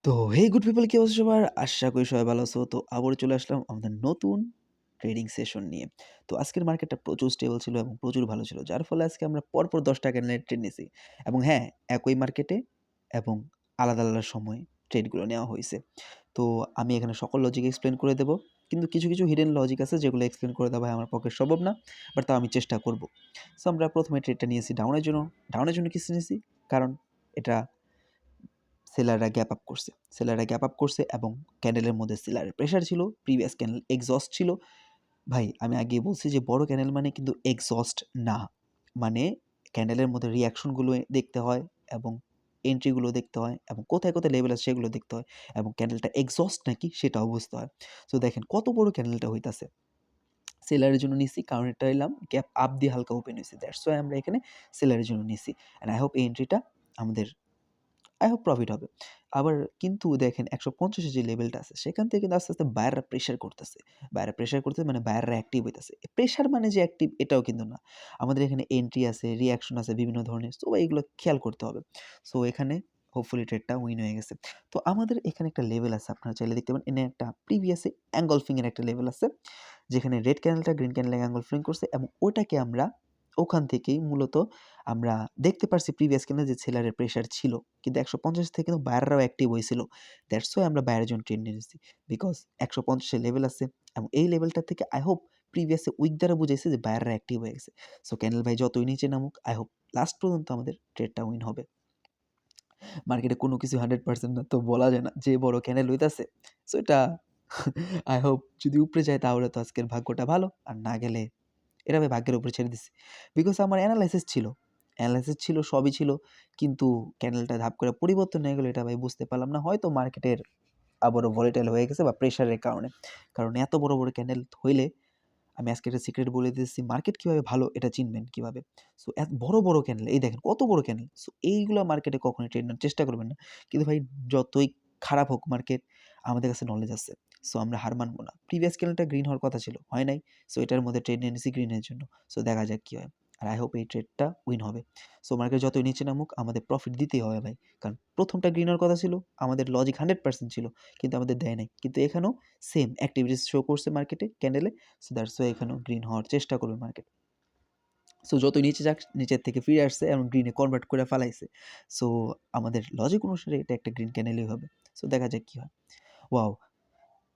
তো হে good people, কি অবস্থা সবার? আশা করি সবাই ভালো আছো। তো আবারও চলে আসলাম আমাদের নতুন ট্রেডিং সেশন নিয়ে। তো আজকের মার্কেটটা প্রচুর স্টেবল ছিল এবং প্রচুর ভালো ছিল। যার ফলে আজকে আমরা পরপর ১০ টা ক্যান্ডেলের ট্রেড নিছি। এবং হ্যাঁ, একই মার্কেটে এবং আলাদা, আলাদা সময়ে ট্রেডগুলো নেওয়া হইছে। তো আমি এখানে সকল লজিক এক্সপ্লেইন করে দেব। কিন্তু কিছু হিডেন লজিক আছে যেগুলো এক্সপ্লেইন করে দেওয়া ভাই আমার পক্ষে সম্ভব না। বাট তাও আমি চেষ্টা করব। সো আমরা ১ম এ ট্রেডটা নিয়েছি ডাউনের জন্য। ডাউনের জন্য কিসে নিছি? কারণ এটা সেলাররা গ্যাপ আপ করছে। সেলাররা গ্যাপ আপ করছে এবং ক্যান্ডেলের মধ্যে সেলারের প্রেশার ছিল। প্রিভিয়াস ক্যান্ডেল এক্সহস্ট ছিল। ভাই আমি আগেই বলছি যে বড় ক্যান্ডেল মানে কিন্তু এক্সহস্ট না। মানে ক্যান্ডেলের মধ্যে রিঅ্যাকশন গুলো দেখতে হয় এবং এন্ট্রি গুলো দেখতে হয় এবং কোথায়, কোথায় লেভেল আছে সেগুলো দেখতে হয় এবং ক্যান্ডেলটা এক্সহস্ট নাকি সেটাও বুঝতে হয়। সো দেখেন কত বড় ক্যান্ডেলটা হইতাছে। সেলারের জন্য নিছি কারণ এটা হইলাম গ্যাপ আপ দিয়ে হালকা ওপেন হইছে। দ্যাটস ওয়াই আমরা এখানে সেলারের জন্য নিছি। অ্যান্ড আই হোপ এই এন্ট্রিটা আমাদের প্রফিট হবে। আবার কিন্তু দেখেন ১৫০ এর যে লেভেলটা আছে সেখান থেকে কিন্তু আস্তে, আস্তে বায়াররা প্রেশার করতেছে। বায়াররা প্রেশার করতেছে মানে বায়াররা অ্যাক্টিভ হইতেছে। প্রেশার মানে যে অ্যাক্টিভ এটাও কিন্তু না। আমাদের এখানে এন্ট্রি আছে, রিঅ্যাকশন আছে বিভিন্ন ধরনের। সো এগুলো খেয়াল করতে হবে। সো এখানে হোপফুলি ট্রেডটা উইন হয়ে গেছে। তো আমাদের এখানে একটা লেভেল আছে, আপনারা চাইলে দেখতে পারেন। এখানে একটা প্রিভিয়াসে এনগলফিং এর একটা লেভেল আছে। যেখানে রেড ক্যান্ডেলটা গ্রিন ক্যান্ডেল এনগলফিং করছে এবং ওটাকে আমরা ওখান থেকেই মূলত আমরা দেখতে পারছি প্রিভিয়াস ক্যান্ডেল যে সেলারের প্রেশার ছিল। কিন্তু ১৫০ থেকে কিন্তু বায়াররাও অ্যাক্টিভ হয়েছিল। দ্যাটস ওয়াই আমরা বায়ারের জন্য ট্রেড নিয়ে নিছি। বিকজ ১৫০ এর লেভেল আছে এবং এই লেভেলটা থেকে আই হোপ প্রিভিয়াসে উইক দ্বারা বুঝাইছে যে বায়াররা অ্যাক্টিভ হয়ে গেছে। সো ক্যান্ডেল ভাই যতই নিচে নামুক আই হোপ লাস্ট পর্যন্ত আমাদের ট্রেডটা উইন হবে। মার্কেটে কোনো কিছু 100% না, তো বলা যায় না যে বড় ক্যান্ডেল হইতাছে। সো এটা আই হোপ যদি উপরে যায় তাহলে তো আজকের ভাগ্যটা ভালো, আর না গেলে এটা আমি ভাগ্যের উপরে ছেড়ে দিছি। বিকজ আমার এনালাইসিস ছিল, সবই ছিল। কিন্তু ক্যান্ডেলটা ধাপ করে পরিবর্তন হয়ে গেল এটা ভাই বুঝতে পারলাম না। হয়তো মার্কেটের আবারও ভোলাটাইল হয়ে গেছে বা প্রেশারের কারণে। কারণ এত বড়, বড় ক্যান্ডেল হইলে আমি আজকে একটা সিক্রেট বলে দিতেছি, মার্কেট কিভাবে ভালো এটা চিনবেন কিভাবে। সো এত বড়, বড় ক্যান্ডেল এই দেখেন কত বড় ক্যান্ডেল। সো এইগুলা মার্কেটে কখনোই ট্রেড নেওয়ার চেষ্টা করবেন না। কিন্তু ভাই যতই খারাপ হোক মার্কেট, আমাদের কাছে নলেজ আছে। সো আমরা হার মানবো না। প্রিভিয়াস ক্যান্ডেলটা গ্রিন হওয়ার কথা ছিল, হয় নাই। সো এটার মধ্যে ট্রেড নিয়ে নিছি গ্রিনের জন্য। সো দেখা যাক কি হয়। আর আই হোপ এই ট্রেডটা উইন হবে। সো মার্কেট যতই নিচে নামুক আমাদের প্রফিট দিতেই হবে ভাই। কারণ ১ম টা গ্রিন হওয়ার কথা ছিল, আমাদের লজিক 100% ছিল। কিন্তু আমাদের দেয় নাই। কিন্তু এখানেও সেম অ্যাক্টিভিটিস শো করছে মার্কেটে ক্যান্ডেলে। সো দ্যাটস ওয়াই এখানেও গ্রিন হওয়ার চেষ্টা করবে মার্কেট। সো যতই নিচে যাক নিচের থেকে ফিরে আসছে এবং গ্রিনে কনভার্ট করে ফেলাইছে। সো আমাদের লজিক অনুসারে এটা একটা গ্রিন ক্যান্ডেলই হবে। সো দেখা যাক কি হয়। ওয়াও!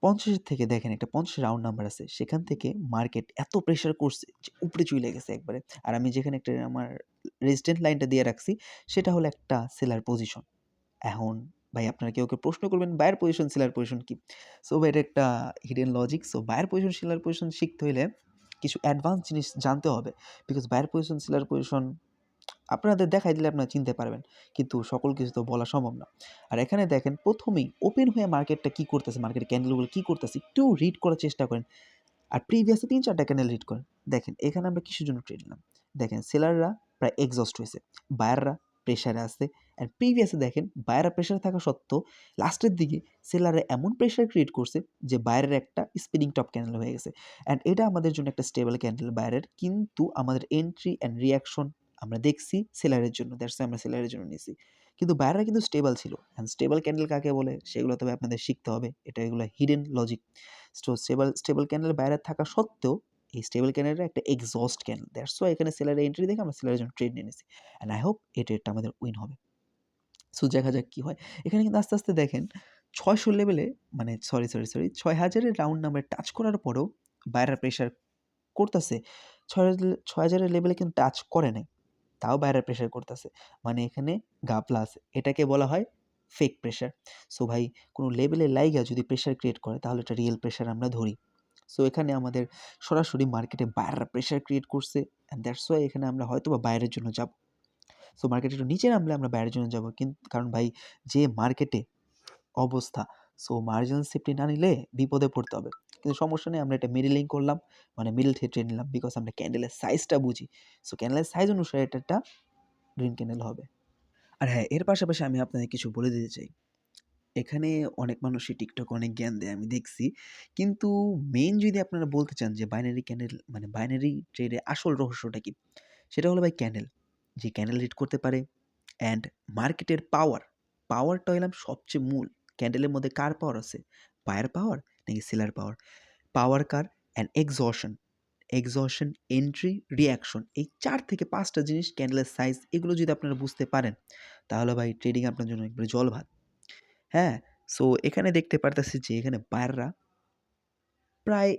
৫০ এর থেকে দেখেন একটা ৫০ রাউন্ড নাম্বার আছে। সেখান থেকে মার্কেট এত প্রেশার করছে যে উপরে চইলা গেছে একবারে। আর আমি যেখানে একটা আমার রেজিস্ট্যান্ট লাইনটা দিয়ে রাখছি সেটা হলো একটা সেলার পজিশন। এখন ভাই আপনারা কেউ প্রশ্ন করবেন বায়ার পজিশন, সেলার পজিশন কি? সো ভাই এটা একটা hidden logic. So buyer position, seller position শিখতে হইলে কিছু অ্যাডভান্স জিনিস জানতে হবে। Because buyer position, seller position আপনাদের দেখাই দিলে আপনারা চিনতে পারবেন। কিন্তু সকল কিছু তো বলা সম্ভব না। আর এখানে দেখেন ১ম এই ওপেন হয়ে মার্কেটটা কি করতেছে, মার্কেটের ক্যান্ডেলগুলো কি করতেছে একটু রিড করার চেষ্টা করেন। আর প্রিভিয়াসে ৩-৪ টা ক্যান্ডেল রিড করেন। দেখেন এখানে আমরা কিসের জন্য ট্রেড নিলাম। দেখেন সেলাররা প্রায় এক্সহস্ট হইছে। বায়াররা প্রেশারে আছে। অ্যান্ড প্রিভিয়াসে দেখেন বায়াররা প্রেশারে থাকা সত্ত্বেও লাস্টের দিকে সেলাররা এমন প্রেশার ক্রিয়েট করছে যে বায়ারের একটা স্পিনিং টপ ক্যান্ডেল হয়ে গেছে। অ্যান্ড এটা আমাদের জন্য একটা স্টেবল ক্যান্ডেল বায়ারের। কিন্তু আমাদের এন্ট্রি অ্যান্ড রিঅ্যাকশন আমরা দেখছি সেলারের জন্য। দ্যাটস ওয়াই আমরা সেলারের জন্য নিছি। কিন্তু বায়াররা কিন্তু স্টেবল ছিল। অ্যান্ড স্টেবল ক্যান্ডেল কাকে বলে সেগুলো তবে আপনাদের শিখতে হবে। এগুলো হিডেন লজিক। স্টেবল ক্যান্ডেল বাইরে থাকা সত্ত্বেও এই স্টেবল ক্যান্ডেলটা একটা এক্সহস্ট ক্যান্ডেল। দ্যাটস ওয়াই এখানে সেলারের এন্ট্রি দেখে আমরা সেলারের জন্য ট্রেড নিয়ে নিছি। অ্যান্ড আই হোপ এই ট্রেডটা আমাদের উইন হবে। সো দেখা যাক কি হয়। এখানে কিন্তু আস্তে, আস্তে দেখেন ৬০০ লেভেলে মানে সরি ৬০০০ এর রাউন্ড নাম্বার টাচ করার পরেও বায়াররা প্রেশার করতেছে। ৬০০০ এর লেভেলে কিন্তু টাচ করে নাই। তাও বায়াররা প্রেশার করতেছে। মানে এখানে ঘাপলা আছে। এটাকে বলা হয় ফেক প্রেশার। সো ভাই কোনো লেভেলে লাইগা যদি প্রেশার ক্রিয়েট করে তাহলে এটা রিয়েল প্রেশার আমরা ধরি। সো এখানে আমাদের সরাসরি মার্কেটে বায়াররা প্রেশার ক্রিয়েট করছে অ্যান্ড দ্যাটস ওয়াই এখানে আমরা হয়তোবা বায়ারের জন্য যাব। সো মার্কেট একটু নিচে নামলে আমরা বায়ারের জন্য যাব। কারণ ভাই যে মার্কেটে অবস্থা, সো মার্জিনাল সেফটি না নিলে বিপদে পড়তে হবে। কিন্তু সমস্যা নেই, আমরা এটা মিডলিং করলাম। মানে মিডল থেকে ট্রেড নিলাম বিকজ আমরা ক্যান্ডেলের সাইজটা বুঝি। সো ক্যান্ডেলের সাইজ অনুসারে এটা একটা গ্রিন ক্যান্ডেল হবে। আর হ্যাঁ, এর পাশাপাশি আমি আপনাদের কিছু বলে দিতে চাই। এখানে অনেক মানুষই টিকটকে অনেক জ্ঞান দেয় আমি দেখছি। কিন্তু মেইন যদি আপনারা বলতে চান যে বাইনারি ক্যান্ডেল মানে বাইনারি ট্রেডে আসল রহস্যটা কি? সেটা হলো ভাই ক্যান্ডেল। যে ক্যান্ডেল রিড করতে পারে অ্যান্ড মার্কেটের পাওয়ার। পাওয়ারটা হইলাম সবচেয়ে মূল। ক্যান্ডেলের মধ্যে কার পাওয়ার আছে? বায়ার পাওয়ার নাকি seller power? Power car? And exhaustion, entry, reaction এই ৪ থেকে ৫ টা জিনিস ক্যান্ডেলের সাইজ এগুলো যদি আপনারা বুঝতে পারেন, তাহলে ভাই ট্রেডিং আপনার জন্য একবারে জলভাত। হ্যাঁ? সো এখানে দেখতে পারতেছি যে এখানে বায়াররা প্রায়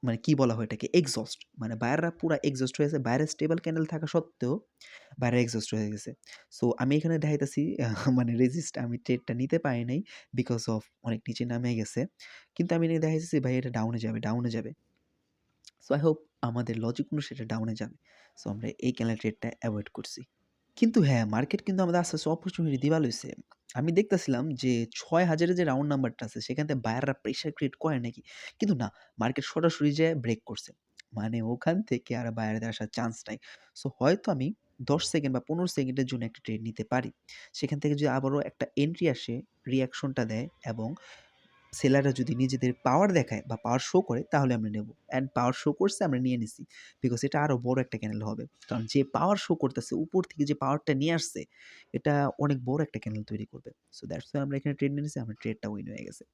মানে কি বলা হয় এটাকে? এক্সহস্ট। মানে বায়াররা পুরা এক্সহস্ট হয়ে গেছে। বায়ারের স্টেবল ক্যান্ডেল থাকা সত্ত্বেও বায়াররা এক্সহস্ট হয়ে গেছে। সো আমি এখানে দেখাইতেছি মানে রেজিস্ট আমি ট্রেডটা নিতে পারি নাই বিকজ অফ অনেক নিচে নামে গেছে। কিন্তু আমি এখানে দেখাইতেছি ভাই এটা ডাউনে যাবে, ডাউনে যাবে। সো আই হোপ আমাদের লজিক অনুসারে এটা ডাউনে যাবে। সো আমরা এই ক্যান্ডেল ট্রেডটা এভয়েড করছি। কিন্তু হ্যাঁ, মার্কেট কিন্তু আমাদের আস্তে, আস্তে অপরচুনিটি দিবা লইছে। আমি দেখতেছিলাম যে ৬,০০০ এর যে রাউন্ড নাম্বারটা আছে সেখান থেকে বায়াররা প্রেশার ক্রিয়েট করে নাকি। কিন্তু না, মার্কেট সরাসরি যেয়ে ব্রেক করছে। মানে ওখান থেকে আর বায়ারদের আসার চান্স নাই। সো হয়তো আমি ১০ সেকেন্ড বা ১৫ সেকেন্ডের জন্য একটা ট্রেড নিতে পারি। সেখান থেকে যদি আবারও একটা এন্ট্রি আসে, রিঅ্যাকশনটা দেয় এবং সেলাররা যদি নিজেদের পাওয়ার দেখায় বা পাওয়ার শো করে তাহলে আমরা নেব। অ্যান্ড পাওয়ার শো করছে আমরা নিয়ে নিছি। বিকজ এটা আরও বড় একটা ক্যানেল হবে। কারণ যে পাওয়ার শো করতেছে উপর থেকে যে পাওয়ারটা নিয়ে আসছে এটা অনেক বড় একটা ক্যানেল তৈরি করবে। সো দ্যাটস ওয়াই আমরা এখানে ট্রেড নিয়ে নিছি, আমার ট্রেডটা উইন হয়ে গেছে।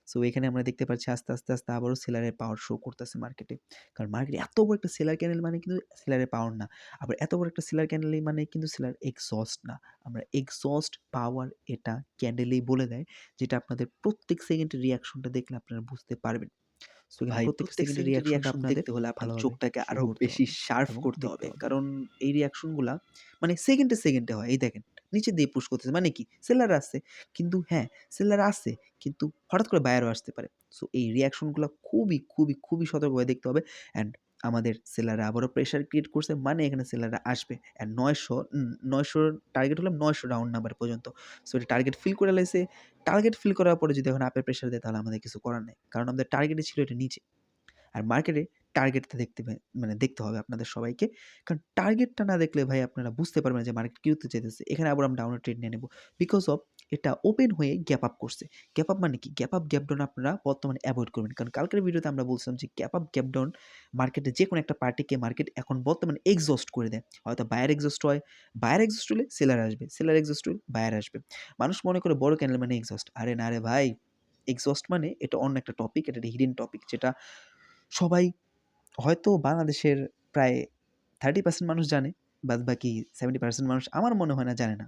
সো এখানে আমরা দেখতে পাচ্ছি আস্তে, আস্তে, আস্তে আবারও সেলারের পাওয়ার শো করতেছে মার্কেটে। কারণ মার্কেটে এত বড় একটা সেলার ক্যানেল মানে কিন্তু সেলারের পাওয়ার না। আবার এত বড় একটা সেলার ক্যান্ডেলই মানে কিন্তু সেলার এক্সহস্ট না। আমরা এক্সহস্ট পাওয়ার এটা ক্যান্ডেলেই বলে দেয়। যেটা আপনাদের প্রত্যেক সেকেন্ডের রিঅ্যাকশনটা দেখলে আপনারা বুঝতে পারবেন। সো এখানে ভাই প্রত্যেক প্রত্যেক সেকেন্ডের সেকেন্ডের রিঅ্যাকশনটা রিঅ্যাকশন আপনাদের দেখতে হলে আপনার ভালোভাবে চোখটাকে শুরু আরো করতে বেশি হবে শার্প এবং করতে দেখতে হবে। হবে। কারণ এই রিঅ্যাকশনগুলা মানে সেকেন্ডে, সেকেন্ডে হয়। এই দেখেন নিচের দিকে পুশ করতেছে। মানে কি? সেলার আছে। কিন্তু হ্যাঁ, সেলার আছে। কিন্তু হঠাৎ করে বায়ারও আসতে পারে। সো এই রিঅ্যাকশনগুলা খুবই, খুবই, খুবই সতর্কভাবে দেখতে হবে। অ্যান্ড আমাদের সেলাররা আবারও প্রেশার ক্রিয়েট করছে। মানে এখানে সেলাররা আসবে। অ্যান্ড ৯০০ টার্গেট হলো ৯০০ রাউন্ড নাম্বার পর্যন্ত। সো এটা টার্গেট ফিল করে লাইছে। টার্গেট ফিল করার পরে যদি এখন আপে প্রেশার দেয় তাহলে আমাদের কিছু করার নাই। কারণ আমাদের টার্গেটই ছিল এটা নিচে। আর মার্কেটে টার্গেটটা মানে দেখতে হবে আপনাদের সবাইকে। কারণ টার্গেটটা না দেখলে ভাই আপনারা বুঝতে পারবেন না যে মার্কেট কি হতে চাইতেছে। এখানে আবার আমরা ডাউনের ট্রেড নিয়ে নেব। বিকজ অফ এটা ওপেন হয়ে গ্যাপ আপ করছে। গ্যাপ আপ মানে কি? গ্যাপ আপ, গ্যাপ ডাউন আপনারা বর্তমানে এভয়েড করবেন। কারণ কালকের ভিডিওতে আমরা বলছিলাম যে গ্যাপ আপ, গ্যাপ ডাউন মার্কেটে যেকোনো একটা পার্টিকে মার্কেট এখন বর্তমানে এক্সহস্ট করে দেয়। হয়তো বায়ার এক্সহস্ট হয়, বায়ার এক্সহস্ট হলে সেলার আসবে, সেলার এক্সহস্ট হলে বায়ার আসবে। মানুষ মনে করে বড় ক্যান্ডেল মানে এক্সহস্ট। আরে না রে ভাই, এক্সহস্ট মানে এটা অন্য একটা টপিক, এটা একটা হিডেন টপিক যেটা সবাই হয়তো বাংলাদেশের প্রায় 30% মানুষ জানে। বাদবাকি 70% মানুষ আমার মনে হয় না জানে না।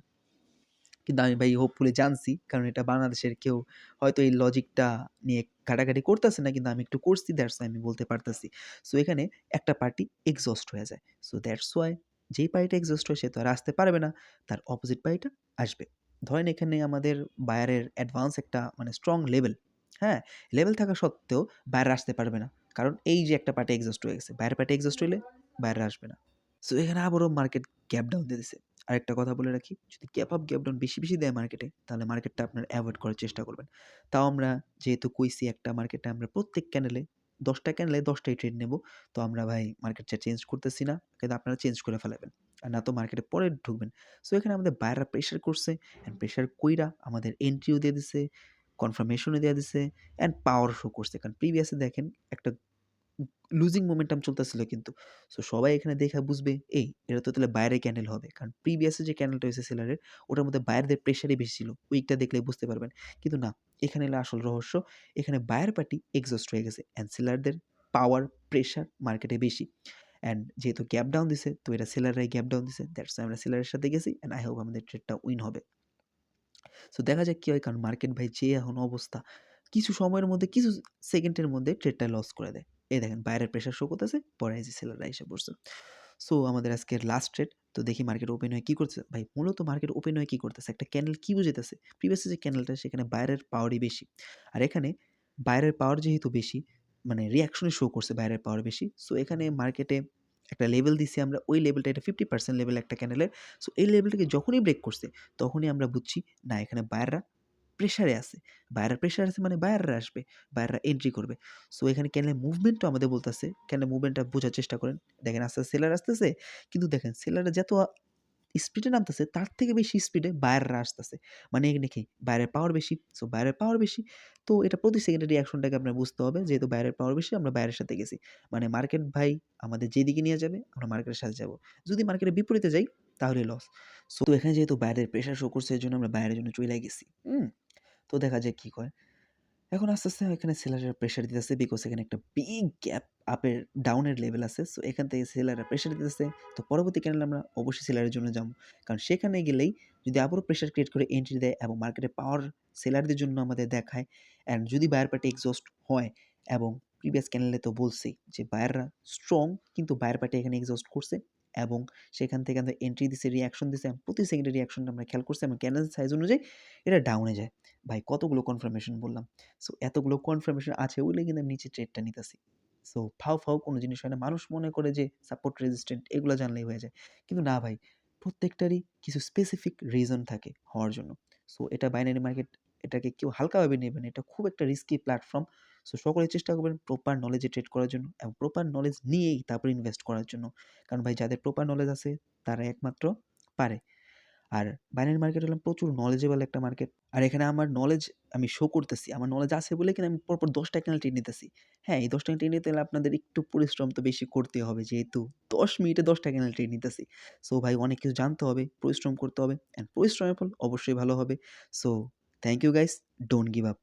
কিন্তু আমি ভাই হোপফুলি জানছি। কারণ এটা বাংলাদেশের কেউ হয়তো এই লজিকটা নিয়ে ঘাটাঘাটি করতেছে না। কিন্তু আমি একটু করছি দ্যাটস ওয়াই আমি বলতে পারতেছি। সো এখানে একটা পার্টি এক্সহস্ট হয়ে যায়। সো দ্যাটস ওয়াই যেই পার্টিটা এক্সহস্ট হয় সে তো আর আসতে পারবে না। তার অপোজিট পার্টিটা আসবে। ধরেন এখানে আমাদের বায়ারের অ্যাডভান্স একটা মানে স্ট্রং লেভেল, হ্যাঁ? লেভেল থাকা সত্ত্বেও বায়াররা আসতে পারবে না। কারণ এই যে একটা পার্টি এক্সহস্ট হয়ে গেছে। বায়ারের পার্টি এক্সহস্ট হইলে বায়াররা আসবে না। সো এখানে আবারও মার্কেট গ্যাপ ডাউন দিয়ে দিছে। আরেকটা কথা বলে রাখি, যদি গ্যাপ আপ, গ্যাপ ডাউন বেশি, বেশি দেয় মার্কেটে, তাহলে মার্কেটটা আপনারা এভয়েড করার চেষ্টা করবেন। তাও আমরা যেহেতু কইছি একটা মার্কেটে আমরা প্রত্যেক ক্যান্ডেলে ১০ টা ক্যান্ডেলে ১০ টাই ট্রেড নেব। তো আমরা ভাই মার্কেটটা চেঞ্জ করতেছি না। কিন্তু আপনারা চেঞ্জ করে ফেলাবেন। আর না তো মার্কেটে পরে ঢুকবেন। সো এখানে আমাদের বায়াররা প্রেশার করছে অ্যান্ড প্রেশার কইরা আমাদের এন্ট্রিও দিয়ে দিছে, কনফার্মেশনও দিয়ে দিছে অ্যান্ড পাওয়ার শো করছে। কারণ প্রিভিয়াসে দেখেন একটা লুজিং মোমেন্টাম চলতেছিল কিন্তু। সো সবাই এখানে দেখে বুঝবে এটা তো তাহলে বায়ারের ক্যান্ডেল হবে। কারণ প্রিভিয়াস এ যে ক্যান্ডেলটা হইছে সেলারের ওটার মধ্যে বায়ারদের প্রেশারই বেশি ছিল। উইকটা দেখলেই বুঝতে পারবেন। কিন্তু না, এখানে হলো আসল রহস্য। এখানে বায়ার পার্টি এক্সহস্ট হয়ে গেছে অ্যান্ড সেলারদের পাওয়ার, প্রেশার মার্কেটে বেশি। অ্যান্ড যেহেতু গ্যাপ ডাউন দিছে তো এটা সেলাররাই গ্যাপ ডাউন দিছে। দ্যাটস ওয়াই আমরা সেলারের সাথে গেছি অ্যান্ড আই হোপ আমাদের ট্রেডটা উইন হবে। সো দেখা যাক কি হয়, কারণ মার্কেট ভাই যে এখন অবস্থা, কিছু সময়ের মধ্যে কিছু সেকেন্ডের মধ্যে ট্রেডটা লস করে দেয়। এই দেখেন বাইরের প্রেশার শো করতেছে, পরে এই যে সেলাররা এসে পড়ছে। সো আমাদের আজকের লাস্ট ট্রেড। তো দেখি মার্কেট ওপেন হয়ে কি করতেছে। ভাই মূলত মার্কেট ওপেন হয়ে কি করতেছে? একটা ক্যান্ডেল কি বুঝাইতেছে? প্রিভিয়াস যে ক্যান্ডেলটা সেখানে বাইরের পাওয়ারই বেশি। আর এখানে বাইরের পাওয়ার যেহেতু বেশি, মানে রিঅ্যাকশনে শো করছে বাইরের পাওয়ার বেশি। সো এখানে মার্কেটে একটা লেভেল দিছি আমরা। ওই লেভেলটা এটা 50% লেভেল একটা ক্যান্ডেলের। সো এই লেভেলটাকে যখনই ব্রেক করছে তখনই আমরা বুঝছি না এখানে বায়াররা প্রেশারে আছে। বায়াররা প্রেশারে আছে মানে বায়াররা আসবে। বায়াররা এন্ট্রি করবে। সো এখানে ক্যান্ডেলের মুভমেন্টও আমাদের বলতেছে। ক্যান্ডেলের মুভমেন্টটা বোঝার চেষ্টা করেন। দেখেন আস্তে, আস্তে সেলার আসতেছে। কিন্তু দেখেন সেলাররা যত স্পিডে নামতেছে তার থেকে বেশি স্পিডে বায়াররা আসতেছে। মানে এখানে কি বায়ারের পাওয়ার বেশি। সো বায়ারের পাওয়ার বেশি। তো এটা প্রতি সেকেন্ডের রিঅ্যাকশনটাকে আপনার বুঝতে হবে। যেহেতু বায়ারের পাওয়ার বেশি আমরা বায়ারের সাথে গেছি। মানে মার্কেট ভাই আমাদের যেদিকে নিয়ে যাবে আমরা মার্কেটের সাথে যাব। যদি মার্কেটের বিপরীতে যাই তাহলে লস। সো এখানে যেহেতু বায়ারের প্রেশার শো করছে এজন্য আমরা বায়ারের জন্য চইলা গেছি। হুম? তো দেখা যায় কি করে। এখন আস্তে, আস্তে এখানে সেলাররা প্রেশার দিতেছে বিকজ এখানে একটা বিগ গ্যাপ আপের ডাউনের লেভেল আছে। সো এখান থেকে সেলাররা প্রেশার দিতেছে। তো পরবর্তী ক্যানেলে আমরা অবশ্যই সেলারের জন্য যাবো। কারণ সেখানে গেলেই যদি আবারও প্রেশার ক্রিয়েট করে এন্ট্রি দেয় এবং মার্কেটে পাওয়ার সেলারদের জন্য আমাদের দেখায় অ্যান্ড যদি বায়ার পার্টি এক্সহস্ট হয় এবং প্রিভিয়াস ক্যানেলে তো বলছি যে বায়াররা স্ট্রং কিন্তু বায়ার পার্টি এখানে এক্সহস্ট করছে এবং সেখান থেকে আমরা এন্ট্রি দিছে, রিঅ্যাকশন দিছে এবং প্রতি সেকেন্ডে রিঅ্যাকশনটা আমরা খেয়াল করছি এবং ক্যানেল সাইজ অনুযায়ী এটা ডাউনে যায়। ভাই কতগুলো কনফার্মেশন বললাম। সো এতগুলো কনফার্মেশন আছে বলে কিন্তু আমি নিচে ট্রেডটা নিতেছি। সো ফাও কোনো জিনিস হয় না। মানুষ মনে করে যে সাপোর্ট রেজিস্ট্যান্ট এগুলো জানলেই হয়ে যায়। কিন্তু না ভাই, প্রত্যেকটারই কিছু স্পেসিফিক রিজন থাকে হওয়ার জন্য। সো এটা বাইনারি মার্কেট, এটাকে কেউ হালকাভাবে নেবে না। এটা খুব একটা রিস্কি প্ল্যাটফর্ম। সো সকলে চেষ্টা করবেন প্রপার নলেজে ট্রেড করার জন্য এবং প্রপার নলেজ নিয়েই তারপরে ইনভেস্ট করার জন্য। কারণ ভাই যাদের প্রপার নলেজ আছে তারা একমাত্র পারে। আর বাইনারি মার্কেট হলো প্রচুর নলেজেবল একটা মার্কেট। আর এখানে আমার নলেজ আমি শো করতেছি। আমার নলেজ আছে বলে কিনা আমি পরপর ১০ টা ক্যানেল ট্রেড নিতেছি। হ্যাঁ, এই ১০ টা ট্রেড নিতে হলে আপনাদের একটু পরিশ্রম তো বেশি করতেই হবে। যেহেতু ১০ মিনিটে ১০ টা ক্যানেল ট্রেড নিতেছি। সো ভাই অনেক কিছু জানতে হবে, পরিশ্রম করতে হবে অ্যান্ড পরিশ্রমের ফল অবশ্যই ভালো হবে। So thank you guys, don't give up.